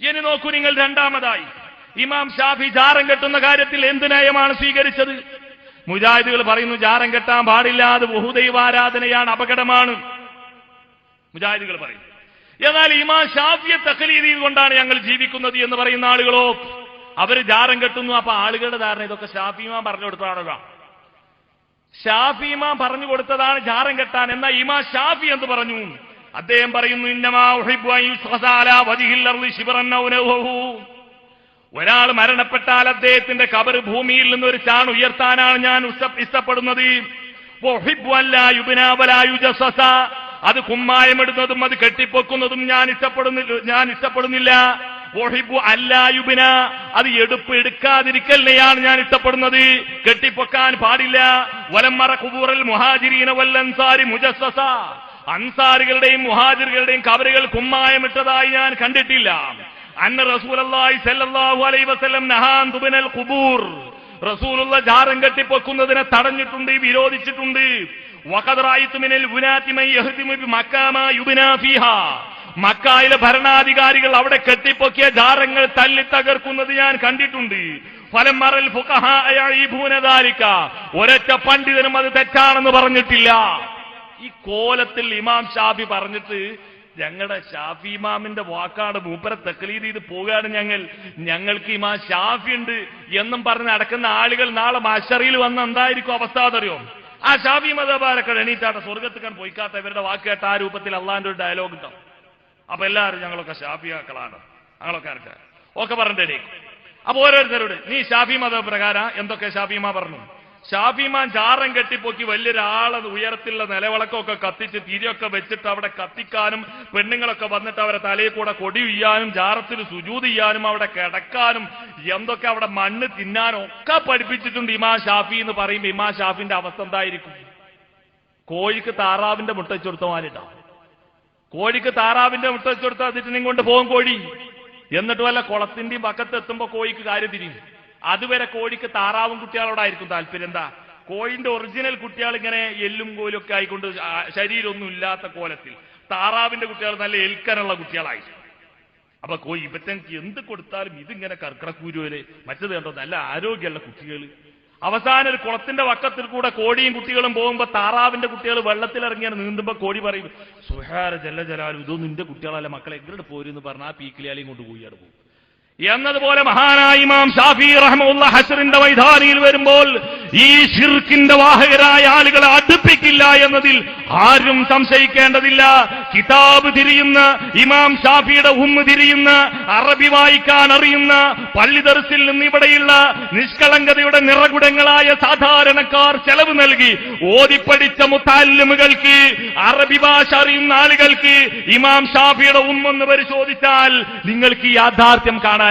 ഇനി നോക്കൂ നിങ്ങൾ, രണ്ടാമതായി ഇമാം ഷാഫി ജാറം കെട്ടുന്ന കാര്യത്തിൽ എന്ത് നയമാണ് സ്വീകരിച്ചത്? മുജാഹിദുകൾ പറയുന്നു ജാറം കെട്ടാൻ പാടില്ല, അത് ബഹുദൈവാരാധനയാണ്, അപകടമാണ്. മുജാഹിദുകൾ പറയുന്നു. എന്നാൽ ഇമാം ഷാഫിയെ തഖ്ലീദ് കൊണ്ടാണ് ഞങ്ങൾ ജീവിക്കുന്നത് എന്ന് പറയുന്ന ആളുകളോ, അവര് ജാറം കെട്ടുന്നു. അപ്പൊ ആളുകളുടെ ധാരണ ഇതൊക്കെ ഷാഫി ഇമാം പറഞ്ഞു കൊടുത്തതാണോ? ഷാഫി ഇമാം പറഞ്ഞു കൊടുത്തതാണ് ജാറം കെട്ടാൻ. എന്നാൽ ഇമാം ഷാഫി എന്ത് പറഞ്ഞു? അദ്ദേഹം പറയുന്നു, ഇന്നമാ ഉഹിബ്ബു അൻ യുസ്ഖസ അലാ വജ്ഹിൽ അർളി ശിബ്റൻ ഔ നഹ്വഹു. ഒരാൾ മരണപ്പെട്ടാൽ അദ്ദേഹത്തിന്റെ ഖബർ ഭൂമിയിൽ നിന്ന് ഒരു ചാൺ ഉയർത്താനാണ് ഞാൻ ഇഷ്ടപ്പെടുന്നത്. വഉഹിബ്ബു അല്ലാ യുബ്നാ വലാ യുജസ്സസ. അത് കുമ്മായമിടുന്നതും അത് കെട്ടിപ്പൊക്കുന്നതും ഞാൻ ഇഷ്ടപ്പെടുന്നില്ല. വഉഹിബ്ബു അല്ലാ യുബ്നാ. അത് എടുക്കാതിരിക്കലിനെയാണ് ഞാൻ ഇഷ്ടപ്പെടുന്നത്, കെട്ടിപ്പൊക്കാൻ പാടില്ല. വലമ്മറ ഖുബൂറൽ മുഹാജിരീന വൽ അൻസാരി മുജസ്സസ. അൻസാരികളുടെയും മുഹാജിറുകളുടെയും ഖബറുകൾ കുമ്മായമിട്ടതായി ഞാൻ കണ്ടിട്ടില്ല. അന്ന റസൂലുള്ളാഹി സ്വല്ലല്ലാഹു അലൈഹി വസല്ലം നഹാൻ തുബനൽ ഖുബൂർ. റസൂലുള്ള ജാറം കെട്ടിപ്പൊക്കുന്നതിനെ തടഞ്ഞിട്ടുണ്ട്, വിരോധിച്ചിട്ടുണ്ട്. വഖദ് റഅയ്തു മിനൽ ഉനാതി മൻ യഹ്ദിമു ബിമക്കാമ യുബ്നാ ഫീഹാ. മക്കയിലെ ഭരണാധികാരികൾ അവിടെ കെട്ടിപ്പൊക്കിയ ജാറങ്ങൾ തല്ലി തകർക്കുന്നത് ഞാൻ കണ്ടിട്ടുണ്ട്. ഫലം മറൽ ഫുഖഹാ യഈബൂന ദാലിക. ഒരൊറ്റ പണ്ഡിതനും അത് തെറ്റാണെന്ന് പറഞ്ഞിട്ടില്ല. ഈ കോലത്തിൽ ഇമാം ഷാഫി പറഞ്ഞിട്ട് ഞങ്ങളുടെ ഷാഫി ഇമാമിന്റെ വാക്കാണ്, മൂപ്പരെ തഖ്ലീദ് ചെയ്ത് പോവുകയാണ് ഞങ്ങൾക്ക് ഇമാം ഷാഫി ഉണ്ട് എന്നും പറഞ്ഞ് നടക്കുന്ന ആളുകൾ നാളെ മഹ്ശറിൽ വന്ന് എന്തായിരിക്കും അവസ്ഥ എന്നറിയോ? ആ ഷാഫി മതബാരൊക്കെ എണീറ്റാട്ടെ, സ്വർഗത്തിക്കാൻ പോയിക്കാത്ത ഇവരുടെ വാക്ക് കേട്ട ആ രൂപത്തിൽ അള്ളാന്റെ ഒരു ഡയലോഗ് ഉണ്ടാവും. അപ്പൊ എല്ലാവരും ഞങ്ങളൊക്കെ ഷാഫിയാക്കളാണ്, ഞങ്ങളൊക്കെ ആർക്കാർ ഒക്കെ പറഞ്ഞിട്ടേ. അപ്പൊ ഓരോരുത്തരോട് നീ ഷാഫി മത പ്രകാരം എന്തൊക്കെ ഷാഫിമാ പറഞ്ഞു? ഷാഫിമാൻ ജാറം കെട്ടിപ്പൊക്കി വലിയൊരാളെ ഉയരത്തിലുള്ള നിലവിളക്കൊക്കെ കത്തിച്ച് തിരിയൊക്കെ വെച്ചിട്ട് അവിടെ കത്തിക്കാനും, പെണ്ണുങ്ങളൊക്കെ വന്നിട്ട് അവരെ തലയിൽ കൂടെ കൊടി ഉയ്യാനും, ജാറത്തിൽ സുജൂദ് ചെയ്യാനും, അവിടെ കിടക്കാനും, എന്തൊക്കെ അവിടെ മണ്ണ് തിന്നാനും ഒക്കെ പഠിപ്പിച്ചിട്ടുണ്ട് ഇമാം ഷാഫി എന്ന് പറയുമ്പോ ഇമാം ഷാഫിന്റെ അവസ്ഥ എന്തായിരിക്കും? കോഴിക്ക് താറാവിന്റെ മുട്ട വെച്ച് കൊടുത്ത മാലിട്ടാ. കോഴിക്ക് താറാവിന്റെ മുട്ട വെച്ച് കൊടുത്താൽ അതിറ്റിനെയും കൊണ്ട് പോകും കോഴി. എന്നിട്ട് വല്ല കുളത്തിന്റെയും പക്കത്ത് എത്തുമ്പോ കോഴിക്ക് കാര്യം തിരിയും. അതുവരെ കോഴിക്ക് താറാവും കുട്ടികളോടായിരിക്കും താല്പര്യം. എന്താ? കോഴിന്റെ ഒറിജിനൽ കുട്ടികൾ ഇങ്ങനെ എല്ലും കോലും ഒക്കെ ആയിക്കൊണ്ട് ശരീരമൊന്നും ഇല്ലാത്ത കോലത്തിൽ, താറാവിന്റെ കുട്ടികൾ നല്ല എൽക്കനുള്ള കുട്ടികളായിരിക്കും. അപ്പൊ കോഴി ഇവറ്റക്ക് എന്ത് കൊടുത്താലും ഇതിങ്ങനെ കർക്കിടക്കൂരുവല് മറ്റത് കണ്ടോ നല്ല ആരോഗ്യമുള്ള കുട്ടികൾ. അവസാനം ഒരു കുളത്തിന്റെ വക്കത്തിൽ കൂടെ കോഴിയും കുട്ടികളും പോകുമ്പോ താറാവിന്റെ കുട്ടികൾ വെള്ളത്തിലിറങ്ങിയാണ് നീന്തുമ്പോ കോഴി പറയും, സുഹാര ജല്ല ജലാലും ഇതൊന്നും നിന്റെ കുട്ടികളല്ല മക്കളെ എങ്ങോട്ട് പോരെന്ന് പറഞ്ഞാൽ ആ പീക്കിലിയാലെയും കൊണ്ട് പോയിയാണ് പോകും. എന്നതുപോലെ മഹാനായ ഇമാം ഷാഫി റഹ്മത്തുള്ളാഹി ഹശ്റിന്റെ മൈതാനിയിൽ വരുമ്പോൾ ഈ ശിർക്കിന്റെ വാഹകരായ ആളുകളെ അടുപ്പിക്കില്ല എന്നതിൽ ആരും സംശയിക്കേണ്ടതില്ല. കിതാബ് തിരിയുന്ന, ഇമാം ഷാഫിയുടെ തിരിയുന്ന, അറബി വായിക്കാൻ അറിയുന്ന, പള്ളി ദർസിൽ നിന്ന് ഇവിടെയുള്ള നിഷ്കളങ്കതയുടെ നിറകുടങ്ങളായ സാധാരണക്കാർ ചെലവ് നൽകി ഓതിപ്പടിച്ച മുത്തഅല്ലിമുകൾക്ക്, അറബി ഭാഷ അറിയുന്ന ആളുകൾക്ക് ഇമാം ഷാഫിയുടെ എന്ന് പരിശോധിച്ചാൽ നിങ്ങൾക്ക് യാഥാർത്ഥ്യം കാണാൻ